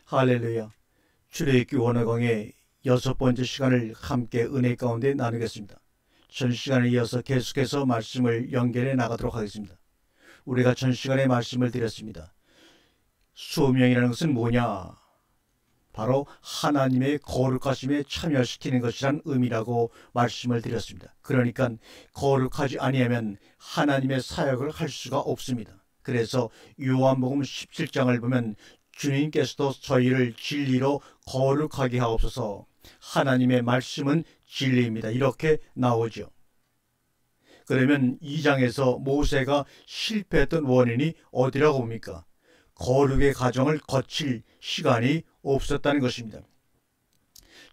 할렐루야. 출애굽기 원어강의 6번째 시간을 함께 은혜 가운데 나누겠습니다. 전 시간에 이어서 계속해서 말씀을 연결해 나가도록 하겠습니다. 우리가 전 시간에 말씀을 드렸습니다. 수명이라는 것은 뭐냐? 바로 하나님의 거룩하심에 참여시키는 것이란 의미라고 말씀을 드렸습니다. 그러니까 거룩하지 아니하면 하나님의 사역을 할 수가 없습니다. 그래서 요한복음 17장을 보면 주님께서도 저희를 진리로 거룩하게 하옵소서, 하나님의 말씀은 진리입니다, 이렇게 나오죠. 그러면 2장에서 모세가 실패했던 원인이 어디라고 봅니까? 거룩의 과정을 거칠 시간이 없었다는 것입니다.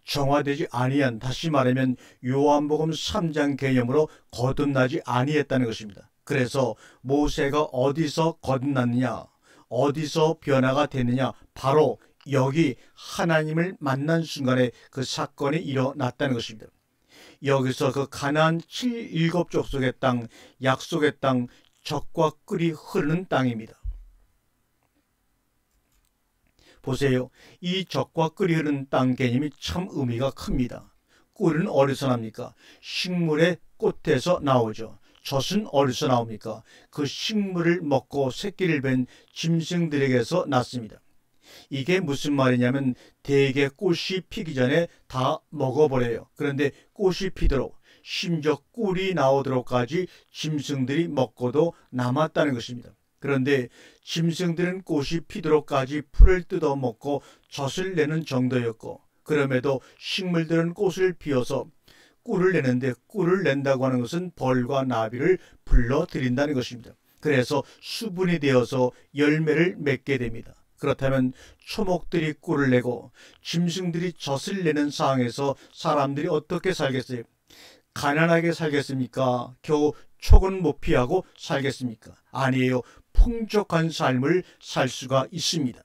정화되지 아니한, 다시 말하면 요한복음 3장 개념으로 거듭나지 아니했다는 것입니다. 그래서 모세가 어디서 거듭났느냐, 어디서 변화가 됐느냐? 바로 여기 하나님을 만난 순간에 그 사건이 일어났다는 것입니다. 여기서 그 가나안 7 족속의 땅, 약속의 땅, 젖과 꿀이 흐르는 땅입니다. 보세요. 이 젖과 꿀이 흐르는 땅 개념이 참 의미가 큽니다. 꿀은 어디서 납니까? 식물의 꽃에서 나오죠. 젖은 어디서 나옵니까? 그 식물을 먹고 새끼를 뵌 짐승들에게서 났습니다. 이게 무슨 말이냐면 대개 꽃이 피기 전에 다 먹어버려요. 그런데 꽃이 피도록, 심지어 꿀이 나오도록까지 짐승들이 먹고도 남았다는 것입니다. 그런데 짐승들은 꽃이 피도록까지 풀을 뜯어 먹고 젖을 내는 정도였고, 그럼에도 식물들은 꽃을 피워서 꿀을 내는데, 꿀을 낸다고 하는 것은 벌과 나비를 불러들인다는 것입니다. 그래서 수분이 되어서 열매를 맺게 됩니다. 그렇다면 초목들이 꿀을 내고 짐승들이 젖을 내는 상황에서 사람들이 어떻게 살겠어요? 가난하게 살겠습니까? 겨우 촉은 못 피하고 살겠습니까? 아니에요. 풍족한 삶을 살 수가 있습니다.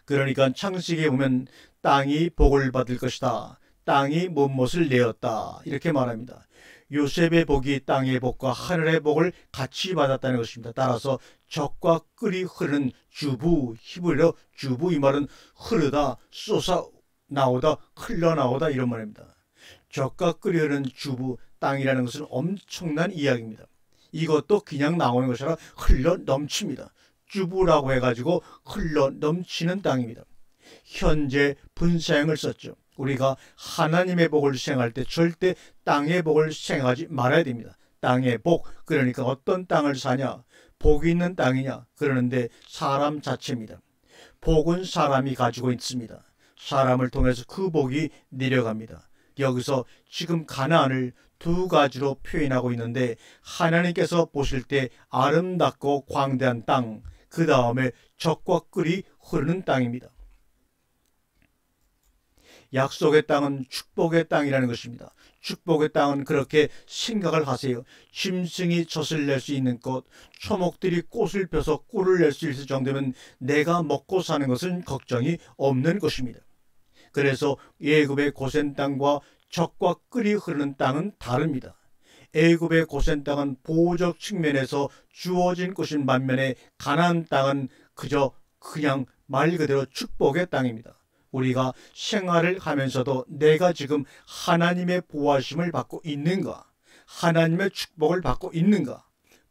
그러니까 창세기에 보면 땅이 복을 받을 것이다, 땅이 못못을 내었다, 이렇게 말합니다. 요셉의 복이 땅의 복과 하늘의 복을 같이 받았다는 것입니다. 따라서 젖과 꿀이 흐르는 주부, 히브리어 주부, 이 말은 흐르다, 쏟아 나오다, 흘러나오다, 이런 말입니다. 젖과 꿀이 흐르는 주부, 땅이라는 것은 엄청난 이야기입니다. 이것도 그냥 나오는 것이 아니라 흘러 넘칩니다. 주부라고 해가지고 흘러 넘치는 땅입니다. 현재 분사형을 썼죠. 우리가 하나님의 복을 수행할 때 절대 땅의 복을 수행하지 말아야 됩니다. 땅의 복, 그러니까 어떤 땅을 사냐? 복이 있는 땅이냐? 그러는데 사람 자체입니다. 복은 사람이 가지고 있습니다. 사람을 통해서 그 복이 내려갑니다. 여기서 지금 가나안을 두 가지로 표현하고 있는데, 하나님께서 보실 때 아름답고 광대한 땅, 그 다음에 젖과 꿀이 흐르는 땅입니다. 약속의 땅은 축복의 땅이라는 것입니다. 축복의 땅은 그렇게 생각을 하세요. 짐승이 젖을 낼 수 있는 꽃, 초목들이 꽃을 펴서 꿀을 낼 수 있을 정도면 내가 먹고 사는 것은 걱정이 없는 것입니다. 그래서 애굽의 고센 땅과 젖과 꿀이 흐르는 땅은 다릅니다. 애굽의 고센 땅은 보호적 측면에서 주어진 것인 반면에 가나안 땅은 그냥 말 그대로 축복의 땅입니다. 우리가 생활을 하면서도 내가 지금 하나님의 보호하심을 받고 있는가? 하나님의 축복을 받고 있는가?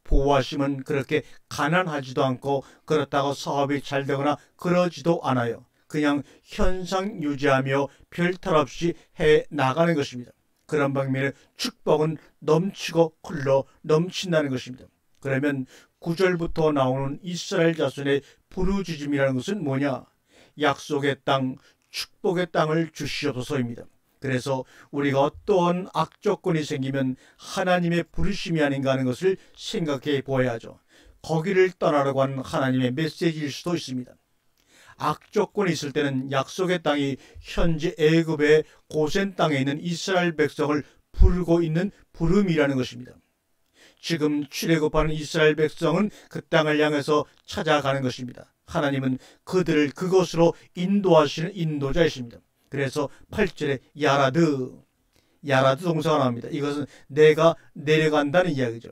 보호하심은 그렇게 가난하지도 않고 그렇다고 사업이 잘 되거나 그러지도 않아요. 그냥 현상 유지하며 별탈 없이 해 나가는 것입니다. 그런 방면에 축복은 넘치고 흘러 넘친다는 것입니다. 그러면 9절부터 나오는 이스라엘 자손의 부르짖음이라는 것은 뭐냐? 약속의 땅, 축복의 땅을 주시옵소서입니다. 그래서 우리가 어떠한 악조건이 생기면 하나님의 부르심이 아닌가 하는 것을 생각해 보아야죠. 거기를 떠나라고 하는 하나님의 메시지일 수도 있습니다. 악조건이 있을 때는 약속의 땅이 현재 애굽의 고센 땅에 있는 이스라엘 백성을 부르고 있는 부름이라는 것입니다. 지금 출애굽하는 이스라엘 백성은 그 땅을 향해서 찾아가는 것입니다. 하나님은 그들을 그것으로 인도하시는 인도자이십니다. 그래서 8절에 야라드 동사가 나옵니다. 이것은 내가 내려간다는 이야기죠.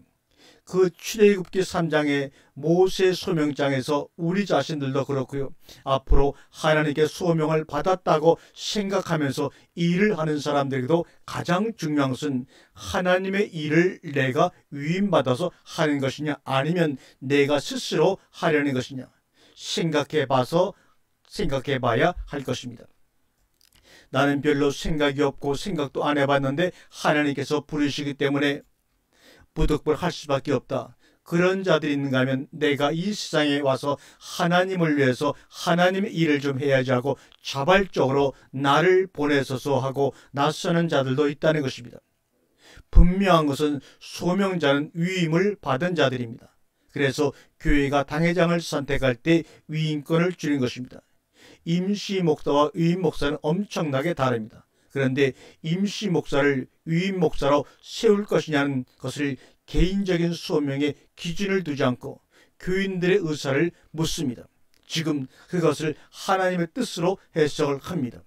그 출애굽기 3장의 모세 소명장에서 우리 자신들도 그렇고요. 앞으로 하나님께 소명을 받았다고 생각하면서 일을 하는 사람들에게도 가장 중요한 것은 하나님의 일을 내가 위임받아서 하는 것이냐 아니면 내가 스스로 하려는 것이냐 생각해봐야 할 것입니다. 나는 별로 생각이 없고 생각도 안 해봤는데 하나님께서 부르시기 때문에 부득불 할 수밖에 없다. 그런 자들이 있는가 하면 내가 이 세상에 와서 하나님을 위해서 하나님의 일을 좀 해야지 하고 자발적으로 나를 보내소서 하고 나서는 자들도 있다는 것입니다. 분명한 것은 소명자는 위임을 받은 자들입니다. 그래서 교회가 당회장을 선택할 때 위임권을 주는 것입니다. 임시 목사와 위임 목사는 엄청나게 다릅니다. 그런데 임시 목사를 위임 목사로 세울 것이냐는 것을 개인적인 소명의 기준을 두지 않고 교인들의 의사를 묻습니다. 지금 그것을 하나님의 뜻으로 해석을 합니다.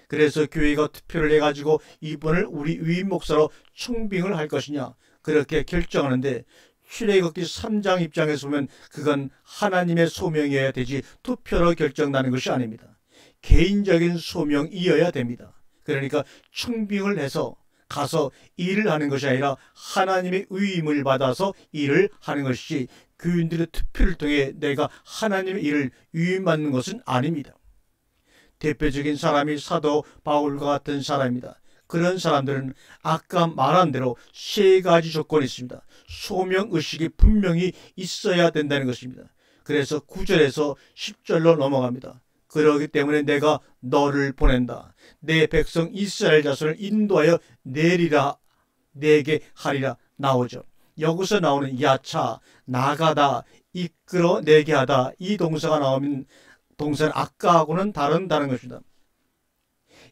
그래서 교회가 투표를 해가지고 이분을 우리 위임 목사로 청빙을 할 것이냐 그렇게 결정하는데 출애굽기 3장 입장에서 보면 그건 하나님의 소명이어야 되지 투표로 결정나는 것이 아닙니다. 개인적인 소명이어야 됩니다. 그러니까 청빙을 해서 가서 일을 하는 것이 아니라 하나님의 위임을 받아서 일을 하는 것이지 교인들의 투표를 통해 내가 하나님의 일을 위임받는 것은 아닙니다. 대표적인 사람이 사도 바울과 같은 사람입니다. 그런 사람들은 아까 말한 대로 세 가지 조건이 있습니다. 소명의식이 분명히 있어야 된다는 것입니다. 그래서 9절에서 10절로 넘어갑니다. 그러기 때문에 내가 너를 보낸다. 내 백성 이스라엘 자손을 인도하여 내리라 내게 하리라 나오죠. 여기서 나오는 야차, 나가다, 이끌어 내게 하다 이 동사가 나오면 동사는 아까하고는 다른 것입니다.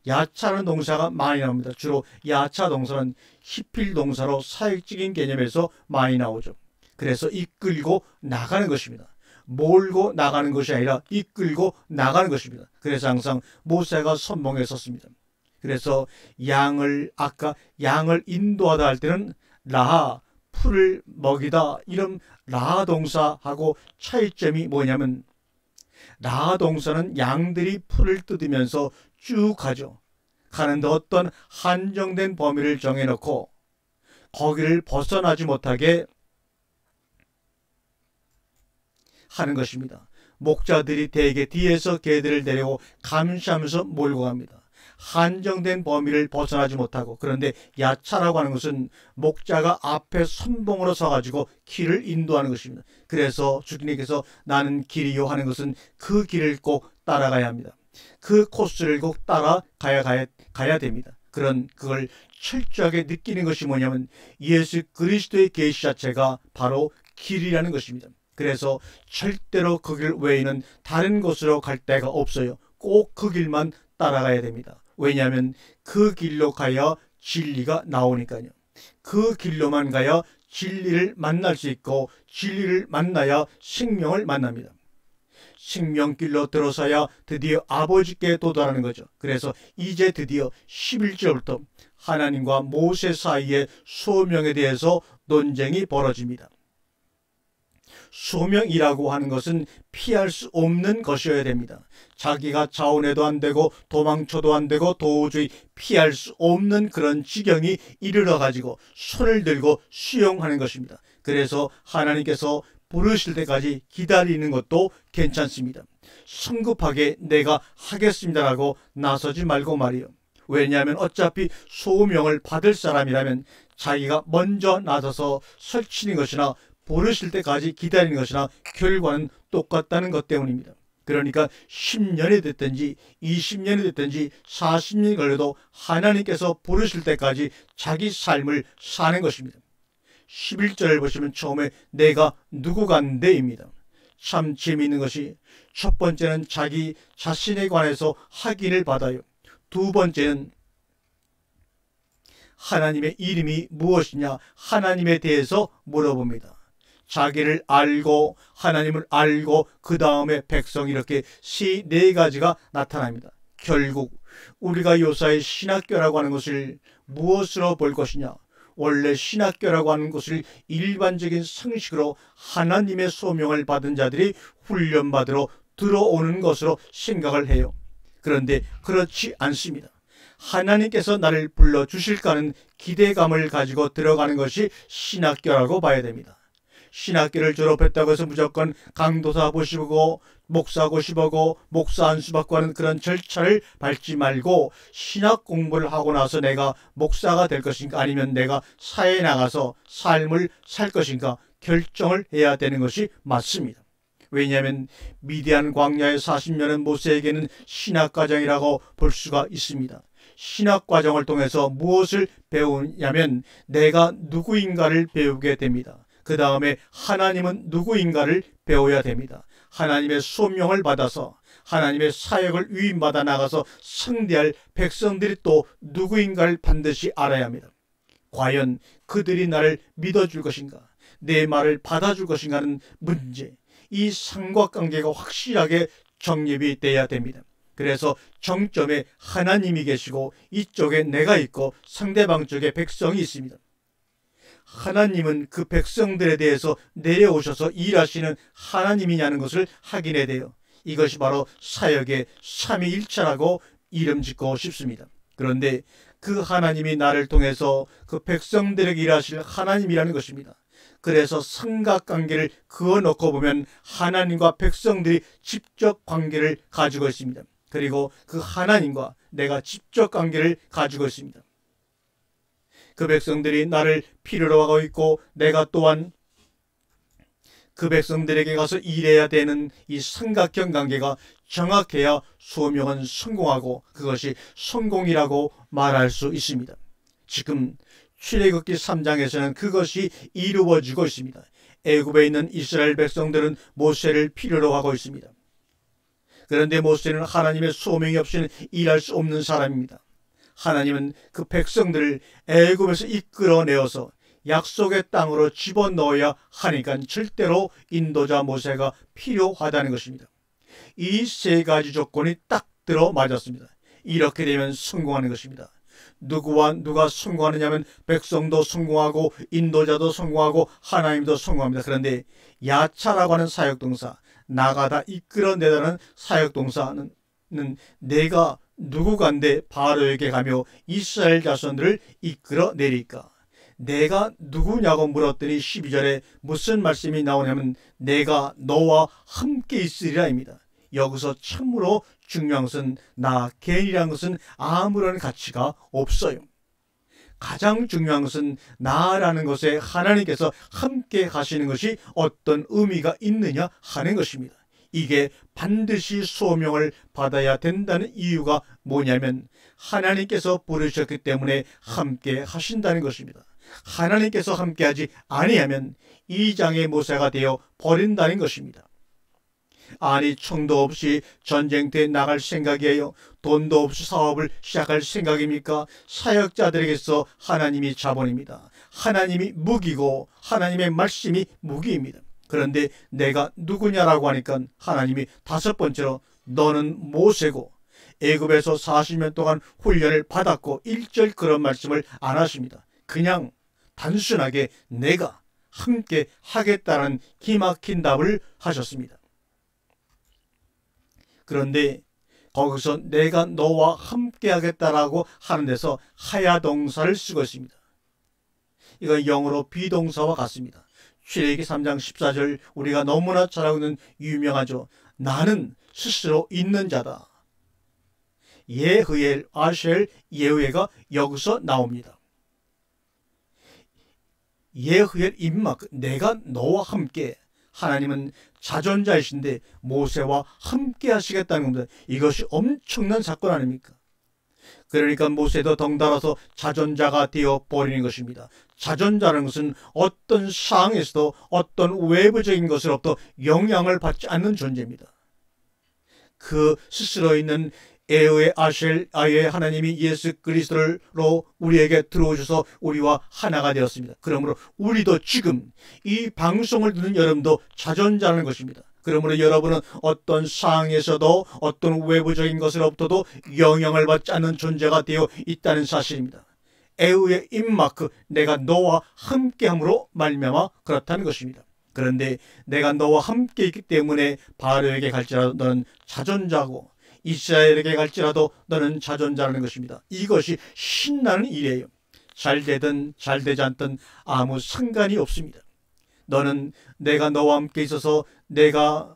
야차는 동사가 많이 나옵니다. 주로 야차 동사는 히필 동사로 사역적인 개념에서 많이 나오죠. 그래서 이끌고 나가는 것입니다. 몰고 나가는 것이 아니라 이끌고 나가는 것입니다. 그래서 항상 모세가 선봉에 섰습니다. 그래서 양을 인도하다 할 때는 라하, 풀을 먹이다 이런 라하 동사하고 차이점이 뭐냐면 라하 동사는 양들이 풀을 뜯으면서 쭉 가죠. 가는데 어떤 한정된 범위를 정해놓고 거기를 벗어나지 못하게 하는 것입니다. 목자들이 대개 뒤에서 개들을 데리고 감시하면서 몰고 갑니다. 한정된 범위를 벗어나지 못하고 그런데 야차라고 하는 것은 목자가 앞에 선봉으로 서가지고 길을 인도하는 것입니다. 그래서 주님께서 나는 길이요 하는 것은 그 길을 꼭 따라가야 합니다. 그 코스를 꼭 따라가야 됩니다. 그걸 철저하게 느끼는 것이 뭐냐면 예수 그리스도의 계시 자체가 바로 길이라는 것입니다. 그래서 절대로 그 길 외에는 다른 곳으로 갈 데가 없어요. 꼭 그 길만 따라가야 됩니다. 왜냐하면 그 길로 가야 진리가 나오니까요. 그 길로만 가야 진리를 만날 수 있고 진리를 만나야 생명을 만납니다. 생명길로 들어서야 드디어 아버지께 도달하는 거죠. 그래서 이제 드디어 11절부터 하나님과 모세 사이의 소명에 대해서 논쟁이 벌어집니다. 소명이라고 하는 것은 피할 수 없는 것이어야 됩니다. 자기가 자원해도 안 되고 도망쳐도 안 되고 도저히 피할 수 없는 그런 지경이 이르러 가지고 손을 들고 수용하는 것입니다. 그래서 하나님께서 부르실 때까지 기다리는 것도 괜찮습니다. 성급하게 내가 하겠습니다라고 나서지 말고 말이요. 왜냐하면 어차피 소명을 받을 사람이라면 자기가 먼저 나서서 설치는 것이나 부르실 때까지 기다리는 것이나 결과는 똑같다는 것 때문입니다. 그러니까 10년이 됐든지 20년이 됐든지 40년이 걸려도 하나님께서 부르실 때까지 자기 삶을 사는 것입니다. 11절을 보시면 처음에 내가 누구 간데입니다. 참 재미있는 것이 첫 번째는 자기 자신에 관해서 확인을 받아요. 두 번째는 하나님의 이름이 무엇이냐 하나님에 대해서 물어봅니다. 자기를 알고 하나님을 알고 그 다음에 백성 이렇게 네 가지가 나타납니다. 결국 우리가 요사이 신학교라고 하는 것을 무엇으로 볼 것이냐 원래 신학교라고 하는 것을 일반적인 상식으로 하나님의 소명을 받은 자들이 훈련받으러 들어오는 것으로 생각을 해요. 그런데 그렇지 않습니다. 하나님께서 나를 불러주실까 하는 기대감을 가지고 들어가는 것이 신학교라고 봐야 됩니다. 신학교를 졸업했다고 해서 무조건 강도사 보시고 목사 고시보고 목사 안수 받고 하는 그런 절차를 밟지 말고 신학 공부를 하고 나서 내가 목사가 될 것인가 아니면 내가 사회에 나가서 삶을 살 것인가 결정을 해야 되는 것이 맞습니다. 왜냐하면 미디안 광야의 40년은 모세에게는 신학과정이라고 볼 수가 있습니다. 신학과정을 통해서 무엇을 배우냐면 내가 누구인가를 배우게 됩니다. 그 다음에 하나님은 누구인가를 배워야 됩니다. 하나님의 소명을 받아서 하나님의 사역을 위임받아 나가서 상대할 백성들이 또 누구인가를 반드시 알아야 합니다. 과연 그들이 나를 믿어줄 것인가, 내 말을 받아줄 것인가 하는 문제, 이 삼각관계가 확실하게 정립이 돼야 됩니다. 그래서 정점에 하나님이 계시고 이쪽에 내가 있고 상대방 쪽에 백성이 있습니다. 하나님은 그 백성들에 대해서 내려오셔서 일하시는 하나님이냐는 것을 확인해야 돼요. 이것이 바로 사역의 삼위일체라고 이름 짓고 싶습니다. 그런데 그 하나님이 나를 통해서 그 백성들에게 일하실 하나님이라는 것입니다. 그래서 삼각관계를 그어놓고 보면 하나님과 백성들이 직접 관계를 가지고 있습니다. 그리고 그 하나님과 내가 직접 관계를 가지고 있습니다. 그 백성들이 나를 필요로 하고 있고 내가 또한 그 백성들에게 가서 일해야 되는 이 삼각형 관계가 정확해야 소명은 성공하고 그것이 성공이라고 말할 수 있습니다. 지금 출애굽기 3장에서는 그것이 이루어지고 있습니다. 애굽에 있는 이스라엘 백성들은 모세를 필요로 하고 있습니다. 그런데 모세는 하나님의 소명이 없이는 일할 수 없는 사람입니다. 하나님은 그 백성들을 애굽에서 이끌어내어서 약속의 땅으로 집어넣어야 하니까 절대로 인도자 모세가 필요하다는 것입니다. 이 세 가지 조건이 딱 들어맞았습니다. 이렇게 되면 성공하는 것입니다. 누구와 누가 성공하느냐면 백성도 성공하고 인도자도 성공하고 하나님도 성공합니다. 그런데 야차라고 하는 사역동사, 나가다 이끌어내다는 사역동사는 내가 누구간데 바로에게 가며 이스라엘 자손들을 이끌어내리까. 내가 누구냐고 물었더니 12절에 무슨 말씀이 나오냐면 내가 너와 함께 있으리라입니다. 여기서 참으로 중요한 것은 나 개인이라는 것은 아무런 가치가 없어요. 가장 중요한 것은 나라는 것에 하나님께서 함께 가시는 것이 어떤 의미가 있느냐 하는 것입니다. 이게 반드시 소명을 받아야 된다는 이유가 뭐냐면 하나님께서 부르셨기 때문에 함께 하신다는 것입니다. 하나님께서 함께하지 아니하면 이장의 모세가 되어 버린다는 것입니다. 아니 총도 없이 전쟁터에 나갈 생각이에요? 돈도 없이 사업을 시작할 생각입니까? 사역자들에게서 하나님이 자본입니다. 하나님이 무기고 하나님의 말씀이 무기입니다. 그런데 내가 누구냐라고 하니까 하나님이 다섯 번째로 너는 모세고 애굽에서 40년 동안 훈련을 받았고 1절 그런 말씀을 안 하십니다. 그냥 단순하게 내가 함께 하겠다는 기막힌 답을 하셨습니다. 그런데 거기서 내가 너와 함께 하겠다라고 하는 데서 하야동사를 쓰고 있습니다. 이건 영어로 비동사와 같습니다. 출애굽기 3장 14절 우리가 너무나 잘 알고 있는 유명하죠. 나는 스스로 있는 자다. 예흐엘, 아쉘, 예후에가 여기서 나옵니다. 예흐엘 임마 내가 너와 함께 하나님은 자존자이신데 모세와 함께 하시겠다는 겁니다. 이것이 엄청난 사건 아닙니까? 그러니까 모세도 덩달아서 자존자가 되어 버리는 것입니다. 자존자라는 것은 어떤 상황에서도 어떤 외부적인 것으로부터 영향을 받지 않는 존재입니다. 그 스스로 있는 에어의 아쉘 아의 하나님이 예수 그리스도로 우리에게 들어오셔서 우리와 하나가 되었습니다. 그러므로 우리도 지금 이 방송을 듣는 여러분도 자존자라는 것입니다. 그러므로 여러분은 어떤 상황에서도 어떤 외부적인 것으로부터도 영향을 받지 않는 존재가 되어 있다는 사실입니다. 에우의 임마크, 내가 너와 함께함으로 말미암아 그렇다는 것입니다. 그런데 내가 너와 함께 있기 때문에 바로에게 갈지라도 너는 자존자고 이스라엘에게 갈지라도 너는 자존자라는 것입니다. 이것이 신나는 일이에요. 잘 되든 잘 되지 않든 아무 상관이 없습니다. 너는 내가 너와 함께 있어서 내가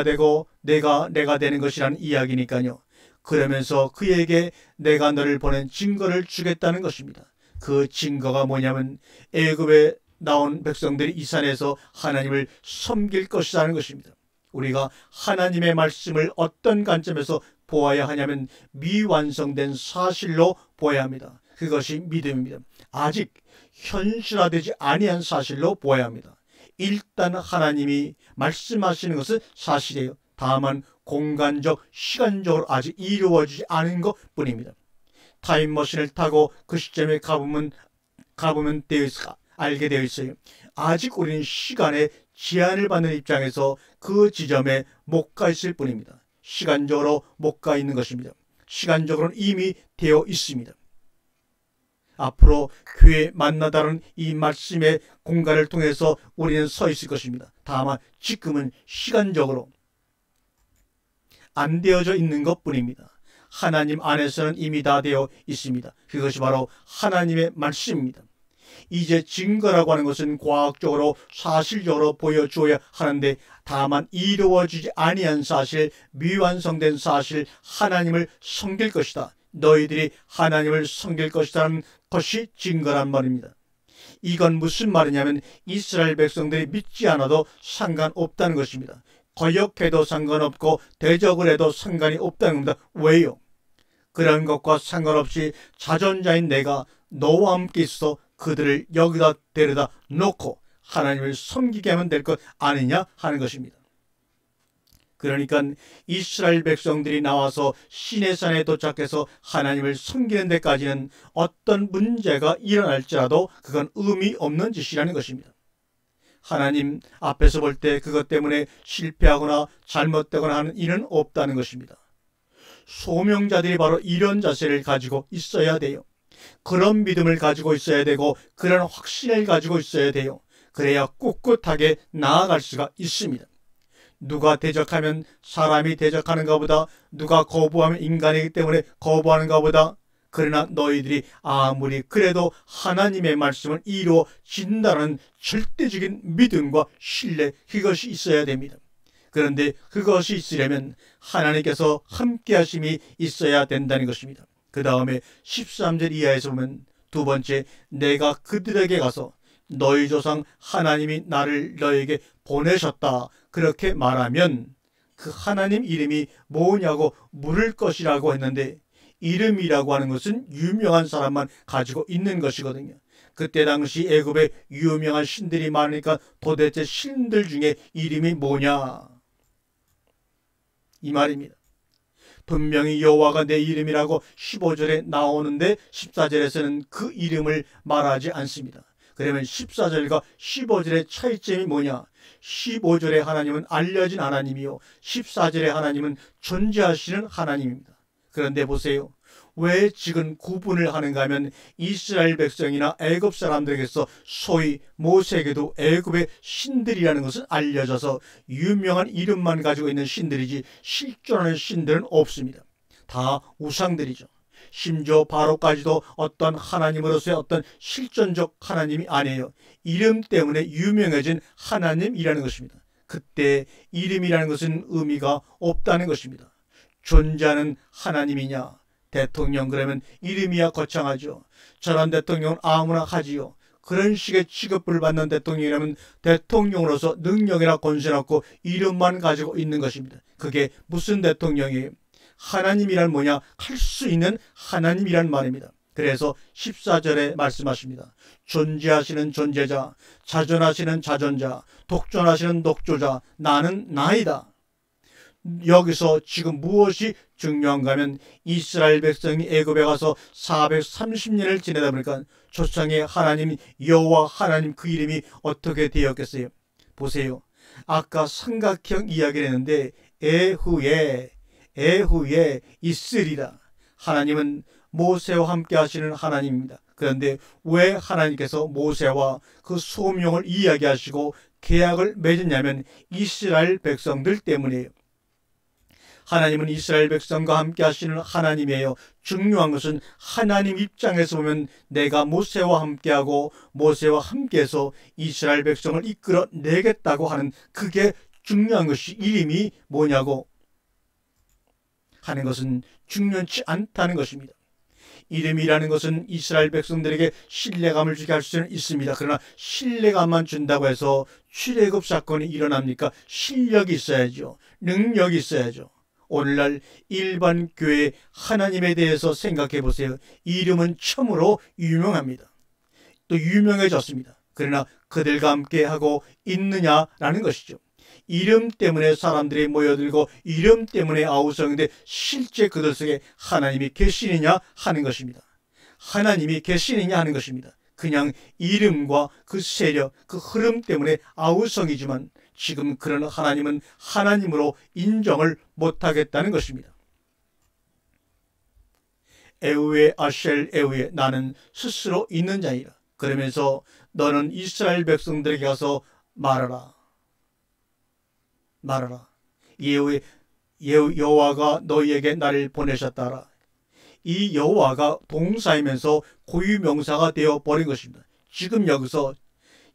되고 내가 되는 것이라는 이야기니까요. 그러면서 그에게 내가 너를 보낸 증거를 주겠다는 것입니다. 그 증거가 뭐냐면 애굽에 나온 백성들이 이 산에서 하나님을 섬길 것이라는 것입니다. 우리가 하나님의 말씀을 어떤 관점에서 보아야 하냐면 미완성된 사실로 보아야 합니다. 그것이 믿음입니다. 아직 현실화되지 아니한 사실로 보아야 합니다. 일단 하나님이 말씀하시는 것은 사실이에요. 다만 공간적, 시간적으로 아직 이루어지지 않은 것뿐입니다. 타임머신을 타고 그 시점에 가보면 알게 되어 있어요. 아직 우리는 시간의 제한을 받는 입장에서 그 지점에 못 가 있을 뿐입니다. 시간적으로 못 가 있는 것입니다. 시간적으로는 이미 되어 있습니다. 앞으로 교회 만나다는 이 말씀의 공간을 통해서 우리는 서 있을 것입니다. 다만 지금은 시간적으로 안 되어져 있는 것뿐입니다. 하나님 안에서는 이미 다 되어 있습니다. 그것이 바로 하나님의 말씀입니다. 이제 증거라고 하는 것은 과학적으로 사실적으로 보여주어야 하는데 다만 이루어지지 아니한 사실, 미완성된 사실, 하나님을 섬길 것이다. 너희들이 하나님을 섬길 것이라는 것이 증거란 말입니다. 이건 무슨 말이냐면 이스라엘 백성들이 믿지 않아도 상관없다는 것입니다. 거역해도 상관없고 대적을 해도 상관이 없다는 겁니다. 왜요? 그런 것과 상관없이 자존자인 내가 너와 함께 있어 그들을 여기다 데려다 놓고 하나님을 섬기게 하면 될 것 아니냐 하는 것입니다. 그러니까 이스라엘 백성들이 나와서 시내산에 도착해서 하나님을 섬기는 데까지는 어떤 문제가 일어날지라도 그건 의미 없는 짓이라는 것입니다. 하나님 앞에서 볼 때 그것 때문에 실패하거나 잘못되거나 하는 일은 없다는 것입니다. 소명자들이 바로 이런 자세를 가지고 있어야 돼요. 그런 믿음을 가지고 있어야 되고 그런 확신을 가지고 있어야 돼요. 그래야 꿋꿋하게 나아갈 수가 있습니다. 누가 대적하면 사람이 대적하는 것보다 누가 거부하면 인간이기 때문에 거부하는 것보다 그러나 너희들이 아무리 그래도 하나님의 말씀을 이루어진다는 절대적인 믿음과 신뢰 그것이 있어야 됩니다. 그런데 그것이 있으려면 하나님께서 함께 하심이 있어야 된다는 것입니다. 그 다음에 13절 이하에서 보면 두 번째 내가 그들에게 가서 너희 조상 하나님이 나를 너에게 보내셨다 그렇게 말하면 그 하나님 이름이 뭐냐고 물을 것이라고 했는데 이름이라고 하는 것은 유명한 사람만 가지고 있는 것이거든요. 그때 당시 애굽에 유명한 신들이 많으니까 도대체 신들 중에 이름이 뭐냐 이 말입니다. 분명히 여호와가 내 이름이라고 15절에 나오는데 14절에서는 그 이름을 말하지 않습니다. 그러면 14절과 15절의 차이점이 뭐냐? 15절의 하나님은 알려진 하나님이요 14절의 하나님은 존재하시는 하나님입니다. 그런데 보세요. 왜 지금 구분을 하는가 하면 이스라엘 백성이나 애굽 사람들에게서 소위 모세에게도 애굽의 신들이라는 것은 알려져서 유명한 이름만 가지고 있는 신들이지 실존하는 신들은 없습니다. 다 우상들이죠. 심지어 바로까지도 어떤 하나님으로서의 어떤 실존적 하나님이 아니에요. 이름 때문에 유명해진 하나님이라는 것입니다. 그때 이름이라는 것은 의미가 없다는 것입니다. 존재하는 하나님이냐? 대통령 그러면 이름이야 거창하죠. 저런 대통령은 아무나 하지요. 그런 식의 취급을 받는 대통령이라면 대통령으로서 능력이나 권세는 없고 이름만 가지고 있는 것입니다. 그게 무슨 대통령이에요? 하나님이란 뭐냐? 할 수 있는 하나님이란 말입니다. 그래서 14절에 말씀하십니다. 존재하시는 존재자, 자존하시는 자존자, 독존하시는 독조자, 나는 나이다. 여기서 지금 무엇이 중요한가 하면 이스라엘 백성이 애굽에 가서 430년을 지내다 보니까 조상의 하나님 여호와 하나님 그 이름이 어떻게 되었겠어요? 보세요. 아까 삼각형 이야기를 했는데 에후에 있으리라. 하나님은 모세와 함께 하시는 하나님입니다. 그런데 왜 하나님께서 모세와 그 소명을 이야기하시고 계약을 맺었냐면 이스라엘 백성들 때문이에요. 하나님은 이스라엘 백성과 함께 하시는 하나님이에요. 중요한 것은 하나님 입장에서 보면 내가 모세와 함께하고 모세와 함께해서 이스라엘 백성을 이끌어내겠다고 하는 그게 중요한 것이 이름이 뭐냐고 하는 것은 중요치 않다는 것입니다. 이름이라는 것은 이스라엘 백성들에게 신뢰감을 주게 할 수는 있습니다. 그러나 신뢰감만 준다고 해서 출애굽 사건이 일어납니까? 실력이 있어야죠. 능력이 있어야죠. 오늘날 일반 교회 하나님에 대해서 생각해 보세요. 이름은 참으로 유명합니다. 또 유명해졌습니다. 그러나 그들과 함께 하고 있느냐라는 것이죠. 이름 때문에 사람들이 모여들고 이름 때문에 아우성인데 실제 그들 속에 하나님이 계시느냐 하는 것입니다. 하나님이 계시느냐 하는 것입니다. 그냥 이름과 그 세력, 그 흐름 때문에 아우성이지만 지금 그런 하나님은 하나님으로 인정을 못하겠다는 것입니다. 에우에 아셀 에우에 나는 스스로 있는 자이라. 그러면서 너는 이스라엘 백성들에게 가서 말하라. 여호와가 너희에게 나를 보내셨다라. 이 여호와가 동사이면서 고유명사가 되어버린 것입니다. 지금 여기서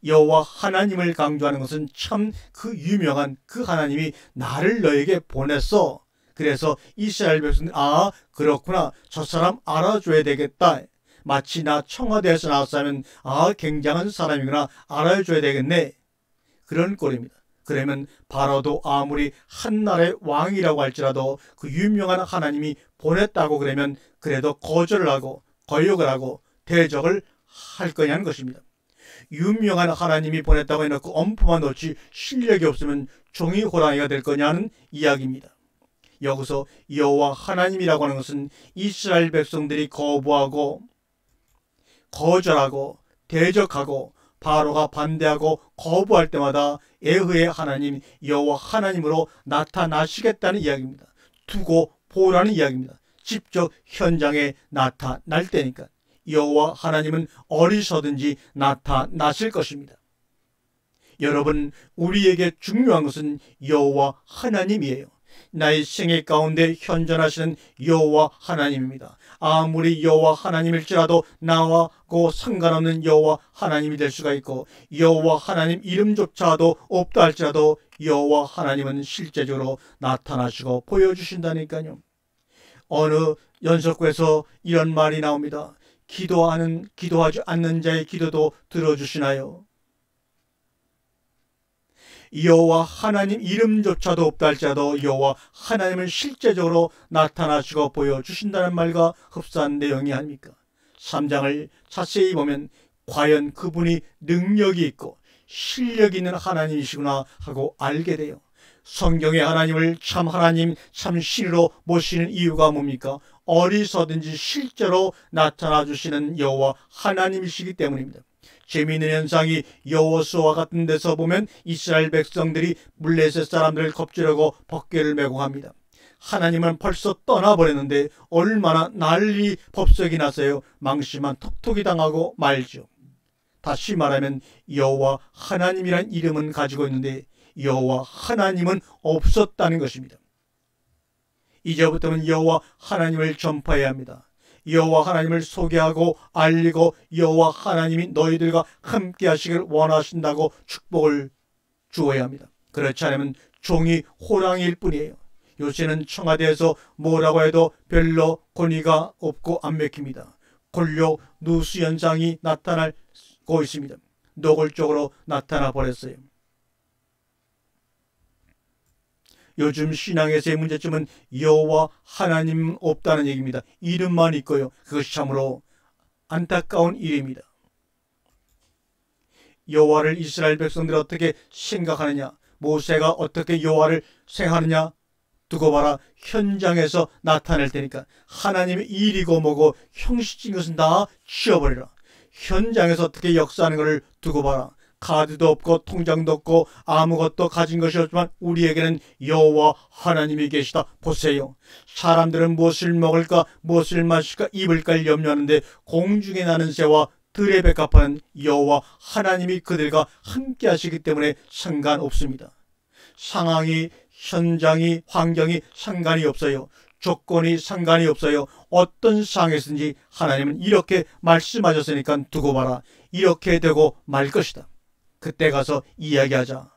여호와 하나님을 강조하는 것은 참 그 유명한 그 하나님이 나를 너에게 보냈어. 그래서 이스라엘 백성들 그렇구나. 저 사람 알아줘야 되겠다. 마치 나 청와대에서 나왔으면 굉장한 사람이구나. 알아줘야 되겠네. 그런 꼴입니다. 그러면 바로도 아무리 한나라의 왕이라고 할지라도 그 유명한 하나님이 보냈다고 그러면 그래도 거절을 하고 거역을 하고 대적을 할 거냐는 것입니다. 유명한 하나님이 보냈다고 해놓고 엄포만 놓지 실력이 없으면 종이 호랑이가 될 거냐는 이야기입니다. 여기서 여호와 하나님이라고 하는 것은 이스라엘 백성들이 거부하고 거절하고 대적하고 바로가 반대하고 거부할 때마다 예후의 하나님 여호와 하나님으로 나타나시겠다는 이야기입니다. 두고 보라는 이야기입니다. 직접 현장에 나타날 때니까 여호와 하나님은 어디서든지 나타나실 것입니다. 여러분, 우리에게 중요한 것은 여호와 하나님이에요. 나의 생애 가운데 현존하시는 여호와 하나님입니다. 아무리 여호와 하나님일지라도 나하고 상관없는 여호와 하나님이 될 수가 있고 여호와 하나님 이름조차도 없다 할지라도 여호와 하나님은 실제적으로 나타나시고 보여주신다니까요. 어느 연석구에서 이런 말이 나옵니다. 기도하지 않는 자의 기도도 들어주시나요? 여호와 하나님 이름조차도 없다 할지라도 여호와 하나님을 실제적으로 나타나시고 보여주신다는 말과 흡사한 내용이 아닙니까? 3장을 자세히 보면 과연 그분이 능력이 있고 실력이 있는 하나님이시구나 하고 알게 돼요. 성경의 하나님을 참 하나님, 참 신으로 모시는 이유가 뭡니까? 어디서든지 실제로 나타나 주시는 여호와 하나님이시기 때문입니다. 재미있는 현상이 여호수아 같은 데서 보면 이스라엘 백성들이 블레셋 사람들을 겁주려고 법궤를 메고 합니다. 하나님은 벌써 떠나버렸는데 얼마나 난리 법석이 나서요. 망신만 톡톡이 당하고 말죠. 다시 말하면 여호와 하나님이란 이름은 가지고 있는데 여호와 하나님은 없었다는 것입니다. 이제부터는 여호와 하나님을 전파해야 합니다. 여호와 하나님을 소개하고 알리고 여호와 하나님이 너희들과 함께 하시길 원하신다고 축복을 주어야 합니다. 그렇지 않으면 종이 호랑이일 뿐이에요. 요새는 청와대에서 뭐라고 해도 별로 권위가 없고 안 맥힙니다. 권력 누수 현상이 나타나고 있습니다. 노골적으로 나타나 버렸어요. 요즘 신앙에서의 문제점은 여호와 하나님 없다는 얘기입니다. 이름만 있고요. 그것이 참으로 안타까운 일입니다. 여호와를 이스라엘 백성들이 어떻게 생각하느냐, 모세가 어떻게 여호와를 생각하느냐 두고 봐라. 현장에서 나타낼 테니까 하나님의 일이고 뭐고 형식적인 것은 다 치워버리라. 현장에서 어떻게 역사하는 것을 두고 봐라. 카드도 없고 통장도 없고 아무것도 가진 것이 없지만 우리에게는 여호와 하나님이 계시다. 보세요. 사람들은 무엇을 먹을까 무엇을 마실까 입을까 염려하는데 공중에 나는 새와 들의 백합화는 여호와 하나님이 그들과 함께 하시기 때문에 상관없습니다. 상황이 현장이 환경이 상관이 없어요. 조건이 상관이 없어요. 어떤 상황에서든지 하나님은 이렇게 말씀하셨으니까 두고 봐라. 이렇게 되고 말 것이다. 그때 가서 이야기하자.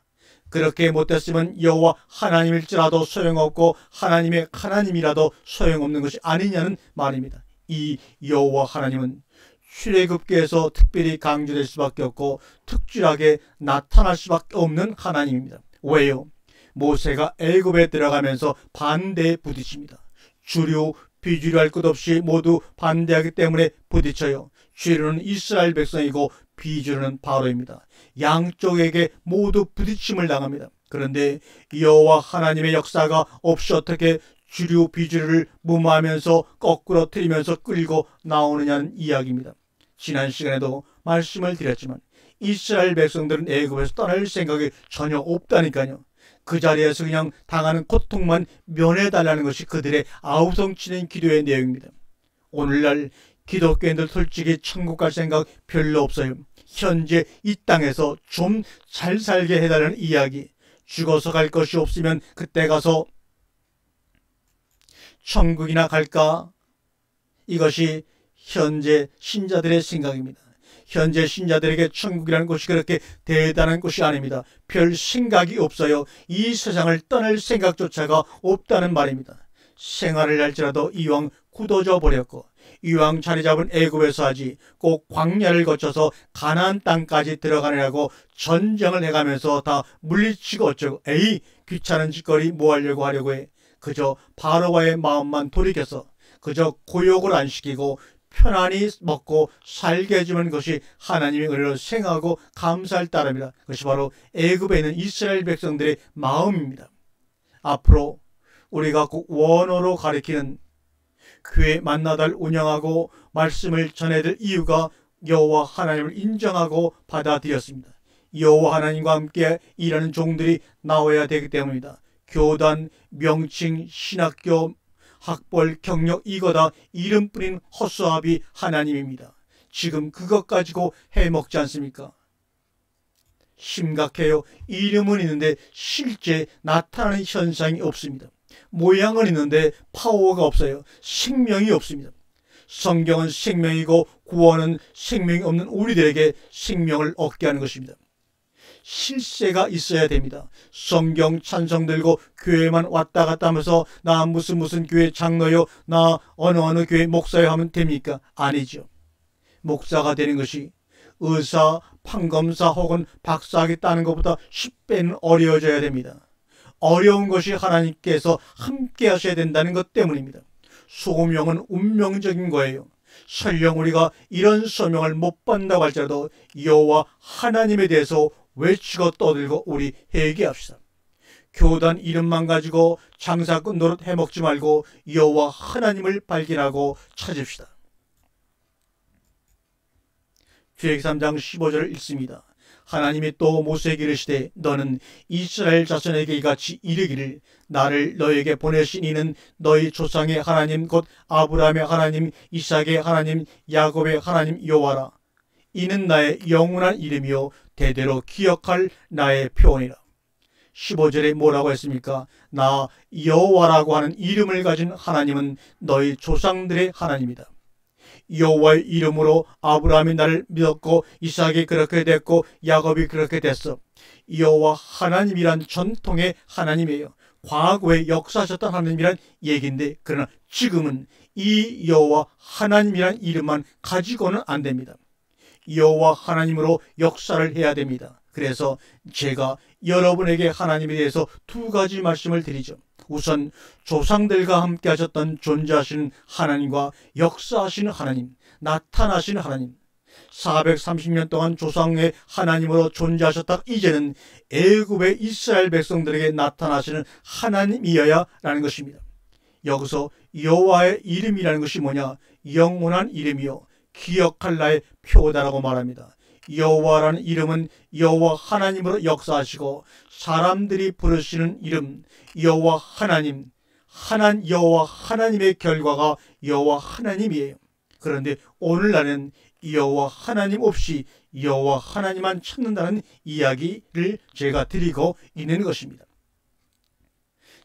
그렇게 못했으면 여호와 하나님일지라도 소용없고 하나님의 하나님이라도 소용없는 것이 아니냐는 말입니다. 이 여호와 하나님은 출애굽기에서 특별히 강조될 수밖에 없고 특출하게 나타날 수밖에 없는 하나님입니다. 왜요? 모세가 애굽에 들어가면서 반대에 부딪힙니다. 주류 비주류 할 것 없이 모두 반대하기 때문에 부딪혀요. 주류는 이스라엘 백성이고 비주류는 바로입니다. 양쪽에게 모두 부딪힘을 당합니다. 그런데 여호와 하나님의 역사가 없이 어떻게 주류 비주류를 무마하면서 거꾸로 틀리면서 끌고 나오느냐는 이야기입니다. 지난 시간에도 말씀을 드렸지만 이스라엘 백성들은 애굽에서 떠날 생각이 전혀 없다니까요. 그 자리에서 그냥 당하는 고통만 면해달라는 것이 그들의 아우성치는 기도의 내용입니다. 오늘날 기독교인들 솔직히 천국 갈 생각 별로 없어요. 현재 이 땅에서 좀 잘 살게 해달라는 이야기. 죽어서 갈 것이 없으면 그때 가서 천국이나 갈까? 이것이 현재 신자들의 생각입니다. 현재 신자들에게 천국이라는 곳이 그렇게 대단한 곳이 아닙니다. 별 생각이 없어요. 이 세상을 떠날 생각조차가 없다는 말입니다. 생활을 할지라도 이왕 굳어져 버렸고 이왕 자리 잡은 애굽에서 하지 꼭 광야를 거쳐서 가나안 땅까지 들어가느라고 전쟁을 해가면서 다 물리치고 어쩌고 에이 귀찮은 짓거리 뭐 하려고 해. 그저 바로와의 마음만 돌이켜서 그저 고욕을 안 시키고 편안히 먹고 살게 해주는 것이 하나님의 은혜로 생각하고 감사할 따름이다. 그것이 바로 애굽에 있는 이스라엘 백성들의 마음입니다. 앞으로 우리가 꼭 원어로 가리키는 교회 만나달 운영하고 말씀을 전해드릴 이유가 여호와 하나님을 인정하고 받아들였습니다. 여호와 하나님과 함께 일하는 종들이 나와야 되기 때문입니다. 교단, 명칭, 신학교, 학벌, 경력 이거 다 이름뿐인 헛수합이 하나님입니다. 지금 그것 가지고 해먹지 않습니까? 심각해요. 이름은 있는데 실제 나타나는 현상이 없습니다. 모양은 있는데 파워가 없어요. 생명이 없습니다. 성경은 생명이고 구원은 생명이 없는 우리들에게 생명을 얻게 하는 것입니다. 실세가 있어야 됩니다. 성경 찬송 들고 교회만 왔다 갔다 하면서 나 무슨 교회 장로요 나 어느 교회 목사요 하면 됩니까? 아니죠. 목사가 되는 것이 의사, 판검사 혹은 박사하겠다는 것보다 10배는 어려워져야 됩니다. 어려운 것이 하나님께서 함께 하셔야 된다는 것 때문입니다. 소명은 운명적인 거예요. 설령 우리가 이런 소명을 못 받는다고 할지라도 여호와 하나님에 대해서 외치고 떠들고 우리 회개합시다. 교단 이름만 가지고 장사꾼 노릇 해먹지 말고 여호와 하나님을 발견하고 찾읍시다. 출애굽기 3장 15절을 읽습니다. 하나님이 또 모세에게 이르시되 너는 이스라엘 자손에게 이같이 이르기를 나를 너에게 보내신 이는 너희 조상의 하나님 곧 아브라함의 하나님 이삭의 하나님 야곱의 하나님 여호와라. 이는 나의 영원한 이름이요 대대로 기억할 나의 표언이라. 15절에 뭐라고 했습니까? 나 여호와라고 하는 이름을 가진 하나님은 너희 조상들의 하나님이다. 여호와의 이름으로 아브라함이 나를 믿었고 이삭이 그렇게 됐고 야곱이 그렇게 됐어. 여호와 하나님이란 전통의 하나님이에요. 과거에 역사하셨던 하나님이란 얘기인데 그러나 지금은 이 여호와 하나님이란 이름만 가지고는 안 됩니다. 여호와 하나님으로 역사를 해야 됩니다. 그래서 제가 여러분에게 하나님에 대해서 두 가지 말씀을 드리죠. 우선 조상들과 함께 하셨던 존재하시는 하나님과 역사하시는 하나님, 나타나시는 하나님, 430년 동안 조상의 하나님으로 존재하셨다 이제는 애굽의 이스라엘 백성들에게 나타나시는 하나님이어야 라는 것입니다. 여기서 여호와의 이름이라는 것이 뭐냐? 영원한 이름이요 기억할 나의 표다라고 말합니다. 여호와라는 이름은 여호와 하나님으로 역사하시고 사람들이 부르시는 이름 여호와 하나님, 여호와 하나님의 결과가 여호와 하나님이에요. 그런데 오늘날은 여호와 하나님 없이 여호와 하나님만 찾는다는 이야기를 제가 드리고 있는 것입니다.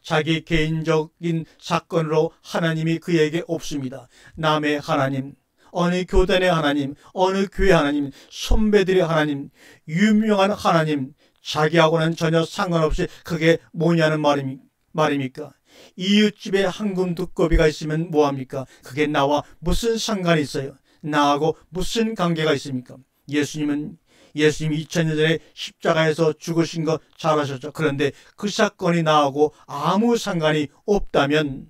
자기 개인적인 사건으로 하나님이 그에게 없습니다. 남의 하나님, 어느 교단의 하나님, 어느 교회 하나님, 선배들의 하나님, 유명한 하나님, 자기하고는 전혀 상관없이 그게 뭐냐는 말입니까? 이웃집에 황금 두꺼비가 있으면 뭐합니까? 그게 나와 무슨 상관이 있어요? 나하고 무슨 관계가 있습니까? 예수님 2000년 전에 십자가에서 죽으신 거 잘 아셨죠? 그런데 그 사건이 나하고 아무 상관이 없다면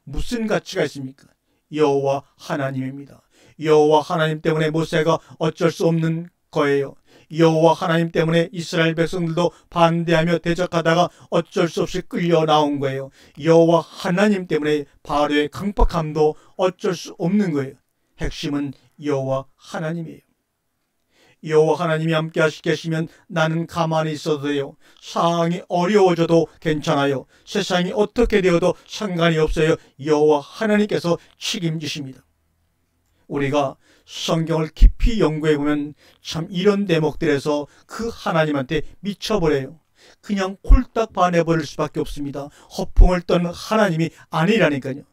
무슨 가치가 있습니까? 여호와 하나님입니다. 여호와 하나님 때문에 모세가 어쩔 수 없는 거예요. 여호와 하나님 때문에 이스라엘 백성들도 반대하며 대적하다가 어쩔 수 없이 끌려 나온 거예요. 여호와 하나님 때문에 바로의 강팍함도 어쩔 수 없는 거예요. 핵심은 여호와 하나님이에요. 여호와 하나님이 함께 계시면 나는 가만히 있어도 돼요. 상황이 어려워져도 괜찮아요. 세상이 어떻게 되어도 상관이 없어요. 여호와 하나님께서 책임지십니다. 우리가 성경을 깊이 연구해 보면 참 이런 대목들에서 그 하나님한테 미쳐버려요. 그냥 홀딱 반해버릴 수밖에 없습니다. 허풍을 떠는 하나님이 아니라니까요.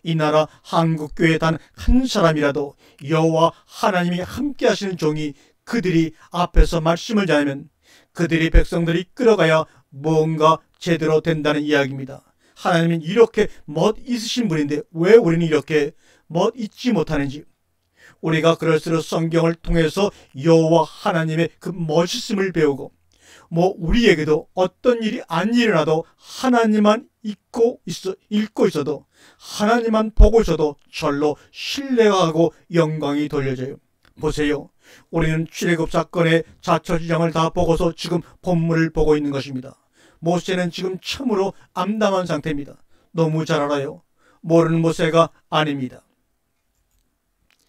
이 나라 한국교회 단 한 사람이라도 여호와 하나님이 함께 하시는 종이 그들이 앞에서 말씀을 전하면 그들이 백성들이 끌어가야 뭔가 제대로 된다는 이야기입니다. 하나님은 이렇게 멋있으신 분인데 왜 우리는 이렇게 멋있지 못하는지, 우리가 그럴수록 성경을 통해서 여호와 하나님의 그 멋있음을 배우고 우리에게도 어떤 일이 안 일어나도 하나님만 읽고 있어도 하나님만 보고 있어도 절로 신뢰하고 영광이 돌려져요. 보세요. 우리는 출애굽 사건의 자초지정을 다 보고서 지금 본문을 보고 있는 것입니다. 모세는 지금 참으로 암담한 상태입니다. 너무 잘 알아요. 모르는 모세가 아닙니다.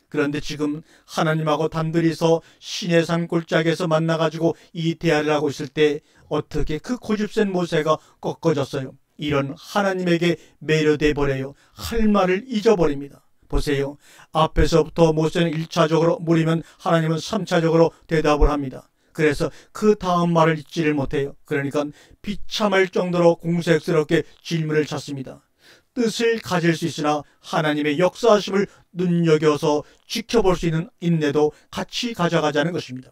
그런데 지금 하나님하고 단둘이서 시내산 골짜기에서 만나가지고 이 대화를 하고 있을 때 어떻게 그 고집센 모세가 꺾어졌어요. 이런 하나님에게 매료돼 버려요. 할 말을 잊어버립니다. 보세요. 앞에서부터 모세는 1차적으로 물으면 하나님은 3차적으로 대답을 합니다. 그래서 그 다음 말을 잊지를 못해요. 그러니까 비참할 정도로 공색스럽게 질문을 찾습니다. 뜻을 가질 수 있으나 하나님의 역사하심을 눈여겨서 지켜볼 수 있는 인내도 같이 가져가자는 것입니다.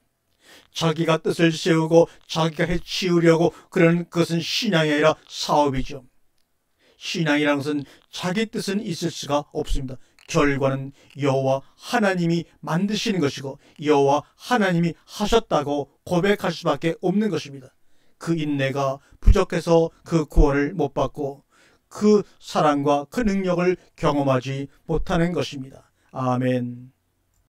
자기가 뜻을 세우고 자기가 해치우려고 그런 것은 신앙이 아니라 사업이죠. 신앙이라는 것은 자기 뜻은 있을 수가 없습니다. 결과는 여호와 하나님이 만드시는 것이고 여호와 하나님이 하셨다고 고백할 수밖에 없는 것입니다. 그 인내가 부족해서 그 구원을 못 받고 그 사랑과 그 능력을 경험하지 못하는 것입니다. 아멘.